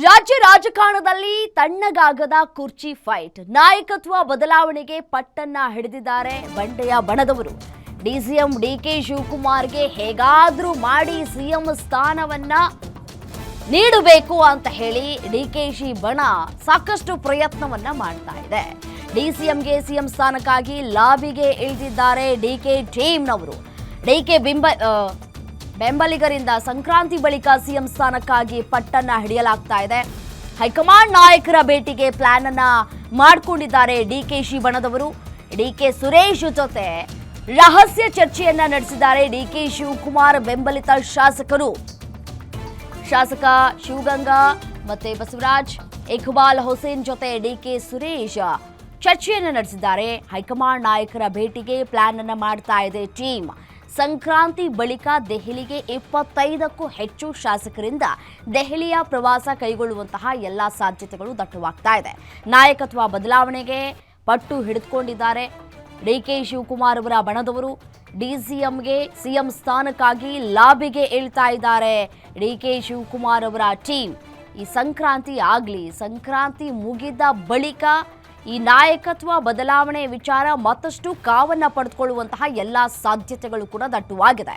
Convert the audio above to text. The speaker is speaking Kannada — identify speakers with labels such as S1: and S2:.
S1: ರಾಜ್ಯ ರಾಜಕಾರಣದಲ್ಲಿ ತಣ್ಣಗಾಗದ ಕುರ್ಚಿ ಫೈಟ್. ನಾಯಕತ್ವ ಬದಲಾವಣೆಗೆ ಪಟ್ಟನ್ನ ಹಿಡಿದಿದ್ದಾರೆ ಬಂಡೆಯ ಬಣದವರು. ಡಿಸಿಎಂ ಡಿಕೆ ಶಿವಕುಮಾರ್ಗೆ ಹೇಗಾದ್ರೂ ಮಾಡಿ ಸಿಎಂ ಸ್ಥಾನವನ್ನ ನೀಡಬೇಕು ಅಂತ ಹೇಳಿ ಡಿಕೆಶಿ ಬಣ ಸಾಕಷ್ಟು ಪ್ರಯತ್ನವನ್ನ ಮಾಡ್ತಾ ಇದೆ. ಡಿಸಿಎಂಗೆ ಸಿಎಂ ಸ್ಥಾನಕ್ಕಾಗಿ ಲಾಬಿಗೆ ಇಳಿದಿದ್ದಾರೆ ಡಿಕೆ ಟೀಮ್ನವರು. ಡಿಕೆ ಬೆಂಬಲಿಗರಿಂದ ಸಂಕ್ರಾಂತಿ ಬಳಿಕ ಸಿಎಂ ಸ್ಥಾನಕ್ಕಾಗಿ ಪಟ್ಟನ್ನ ಹಿಡಿಯಲಾಗ್ತಾ ಇದೆ. ಹೈಕಮಾಂಡ್ ನಾಯಕರ ಭೇಟಿಗೆ ಪ್ಲಾನ್ ಅನ್ನ ಮಾಡಿಕೊಂಡಿದ್ದಾರೆ ಡಿಕೆಶಿ ಬಣದವರು. ಡಿಕೆ ಸುರೇಶ್ ಜೊತೆ ರಹಸ್ಯ ಚರ್ಚೆಯನ್ನ ನಡೆಸಿದ್ದಾರೆ ಡಿಕೆ ಶಿವಕುಮಾರ್ ಬೆಂಬಲಿತ ಶಾಸಕರು. ಶಾಸಕ ಶಿವಗಂಗಾ ಮತ್ತೆ ಬಸವರಾಜ್, ಇಕ್ಬಾಲ್ ಹುಸೇನ್ ಜೊತೆ ಡಿಕೆ ಸುರೇಶ್ ಚರ್ಚೆಯನ್ನ ನಡೆಸಿದ್ದಾರೆ. ಹೈಕಮಾಂಡ್ ನಾಯಕರ ಭೇಟಿಗೆ ಪ್ಲಾನ್ ಅನ್ನ ಮಾಡ್ತಾ ಇದೆ ಟೀಮ್. ಸಂಕ್ರಾಂತಿ ಬಳಿಕ ದೆಹಲಿಗೆ 25ಕ್ಕೂ ಹೆಚ್ಚು ಶಾಸಕರಿಂದ ದೆಹಲಿಯ ಪ್ರವಾಸ ಕೈಗೊಳ್ಳುವಂತಹ ಎಲ್ಲ ಸಾಧ್ಯತೆಗಳು ದಟ್ಟವಾಗ್ತಾ ಇದೆ. ನಾಯಕತ್ವ ಬದಲಾವಣೆಗೆ ಪಟ್ಟು ಹಿಡಿದುಕೊಂಡಿದ್ದಾರೆ ಡಿಕೆ ಶಿವಕುಮಾರ್ ಅವರ ಬಣದವರು. ಡಿಸಿಎಂಗೆ ಸಿಎಂ ಸ್ಥಾನಕ್ಕಾಗಿ ಲಾಬಿಗೆ ಇಳ್ತಾ ಇದ್ದಾರೆ ಡಿಕೆ ಶಿವಕುಮಾರ್ ಅವರ ಟೀಮ್. ಈ ಸಂಕ್ರಾಂತಿ ಮುಗಿದ ಬಳಿಕ ಈ ನಾಯಕತ್ವ ಬದಲಾವಣೆ ವಿಚಾರ ಮತ್ತಷ್ಟು ಕಾವನ್ನ ಪಡೆದುಕೊಳ್ಳುವಂತಹ ಎಲ್ಲ ಸಾಧ್ಯತೆಗಳು ಕೂಡ ದಟ್ಟವಾಗಿದೆ.